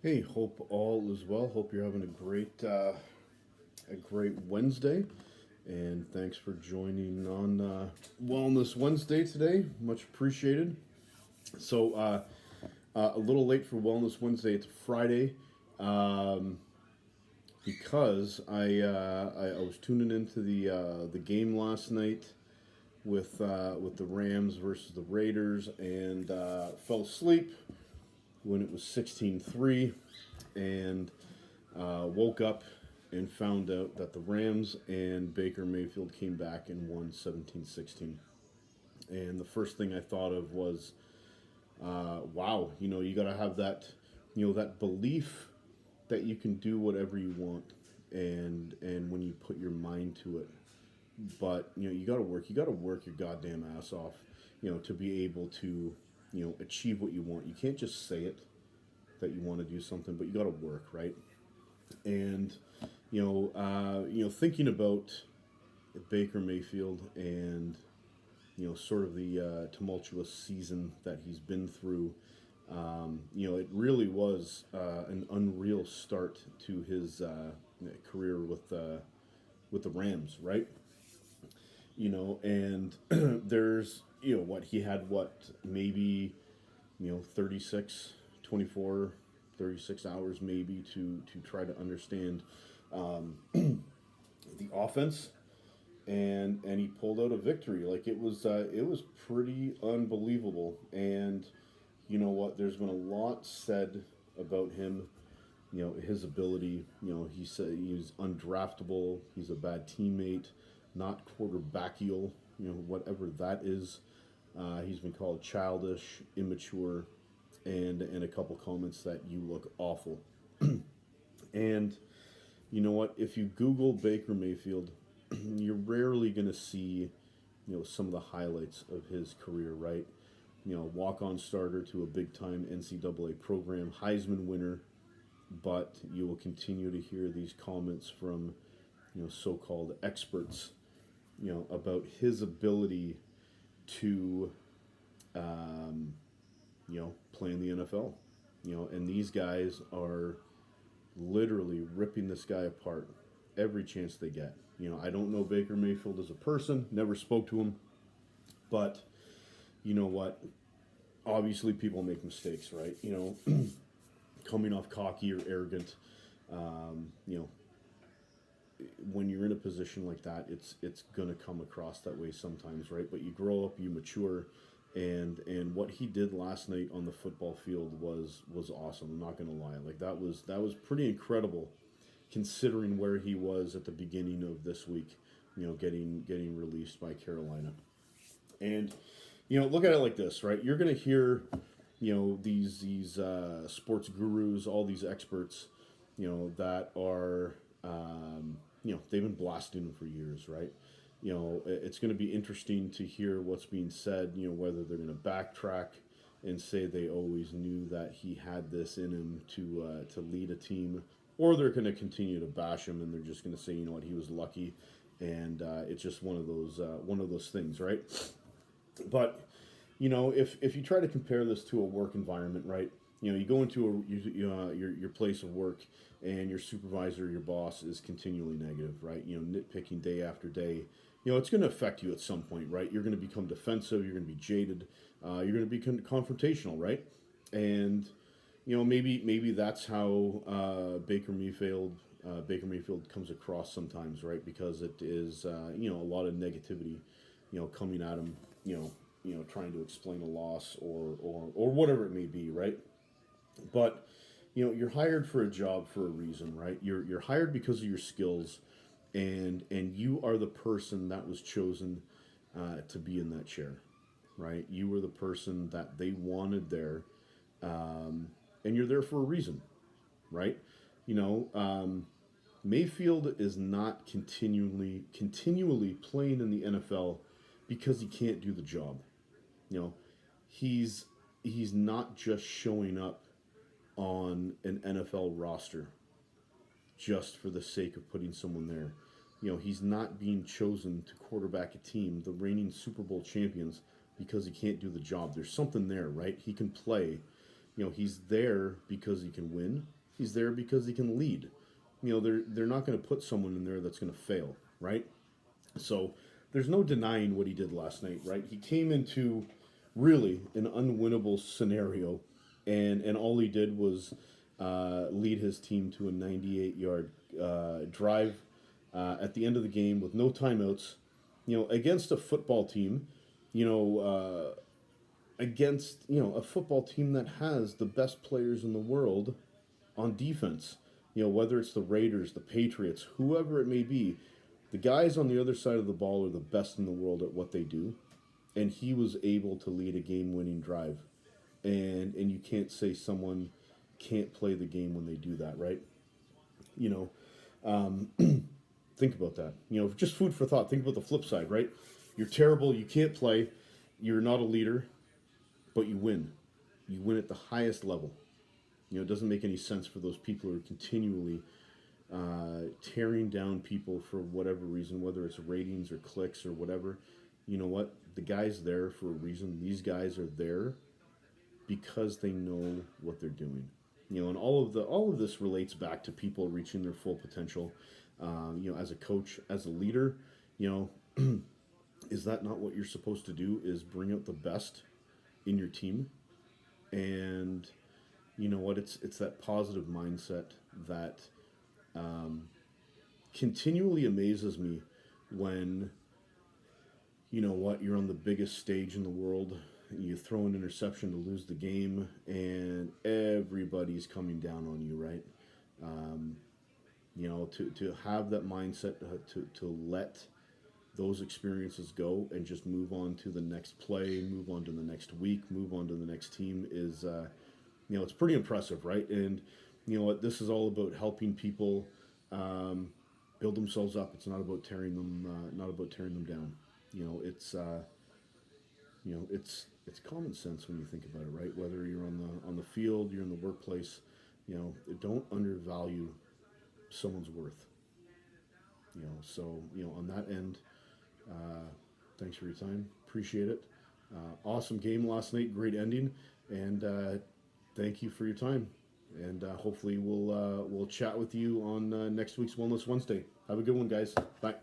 Hey, hope all is well. Hope you're having a great Wednesday, and thanks for joining on Wellness Wednesday today. Much appreciated. A little late for Wellness Wednesday. It's Friday, um, because I was tuning into the game last night with the Rams versus the Raiders, and fell asleep when it was 16-3, and woke up and found out that the Rams and Baker Mayfield came back and won 17-16. And the first thing I thought of was, wow, you got to have that belief that you can do whatever you want, and when you put your mind to it. But you got to work. You got to work your goddamn ass off, to be able to, achieve what you want. You can't just say it that you want to do something, but you got to work, right? And thinking about Baker Mayfield and sort of the tumultuous season that he's been through. It really was an unreal start to his career with the Rams, right? And there's what he had, maybe 36, 24, 36 hours maybe to try to understand the offense, and he pulled out a victory. Like, it was pretty unbelievable. And you know what, there's been a lot said about him, his ability. He said he's undraftable, he's a bad teammate, not quarterbackial, whatever that is. He's been called childish, immature, and a couple comments that you look awful. And you know what? If you Google Baker Mayfield, you're rarely going to see, some of the highlights of his career, right? Walk-on starter to a big-time NCAA program, Heisman winner, but you will continue to hear these comments from, so-called experts, about his ability to, play in the NFL. And these guys are literally ripping this guy apart every chance they get. I don't know Baker Mayfield as a person, never spoke to him, but you know what? Obviously, people make mistakes, right? Coming off cocky or arrogant, um, you know, when you're in a position like that, it's gonna come across that way sometimes, right? But you grow up, you mature, and what he did last night on the football field was awesome. I'm not gonna lie, like that was pretty incredible, considering where he was at the beginning of this week. Getting released by Carolina, and look at it like this, right? You're gonna hear, these sports gurus, all these experts, that are, they've been blasting him for years, right? It's going to be interesting to hear what's being said. Whether they're going to backtrack and say they always knew that he had this in him to lead a team, or they're going to continue to bash him and they're just going to say, what, he was lucky, and it's just one of those things, right? But if you try to compare this to a work environment, right? You go into your place of work, and your supervisor, your boss, is continually negative, right? Nitpicking day after day. It's going to affect you at some point, right? You're going to become defensive. You're going to be jaded. You're going to be confrontational, right? And maybe that's how Baker Mayfield comes across sometimes, right? Because it is a lot of negativity, coming at him, trying to explain a loss, or whatever it may be, right? But you're hired for a job for a reason, right? You're hired because of your skills, and you are the person that was chosen to be in that chair, right? You were the person that they wanted there, and you're there for a reason, right? You know, um, Mayfield is not continually playing in the NFL because he can't do the job. You know, he's he's not just showing up on an NFL roster just for the sake of putting someone there. He's not being chosen to quarterback a team, the reigning Super Bowl champions, because he can't do the job. There's something there, right? He can play. He's there because he can win. He's there because he can lead. They're not going to put someone in there that's going to fail, right? So there's no denying what he did last night, right? He came into really an unwinnable scenario, and all he did was lead his team to a 98-yard drive at the end of the game with no timeouts. Against a football team, against a football team that has the best players in the world on defense. Whether it's the Raiders, the Patriots, whoever it may be, the guys on the other side of the ball are the best in the world at what they do, and he was able to lead a game-winning drive. And you can't say someone can't play the game when they do that, right? You know, um, think about that. Just food for thought. Think about the flip side, right? You're terrible. You can't play. You're not a leader, but you win. You win at the highest level. It doesn't make any sense for those people who are continually tearing down people for whatever reason, whether it's ratings or clicks or whatever. You know what? The guy's there for a reason. These guys are there because they know what they're doing. And all of this relates back to people reaching their full potential. As a coach, as a leader, is that not what you're supposed to do? Is bring out the best in your team, and you know what? It's that positive mindset that continually amazes me when you're on the biggest stage in the world. You throw an interception to lose the game, and everybody's coming down on you, right? To have that mindset to let those experiences go and just move on to the next play, move on to the next week, move on to the next team is, it's pretty impressive, right? And you know what, this is all about helping people build themselves up. It's not about tearing them down. It's common sense when you think about it, right? Whether you're on the field, you're in the workplace, don't undervalue someone's worth. So on that end, thanks for your time. Appreciate it. Awesome game last night. Great ending, and thank you for your time. And hopefully we'll chat with you on next week's Wellness Wednesday. Have a good one, guys. Bye.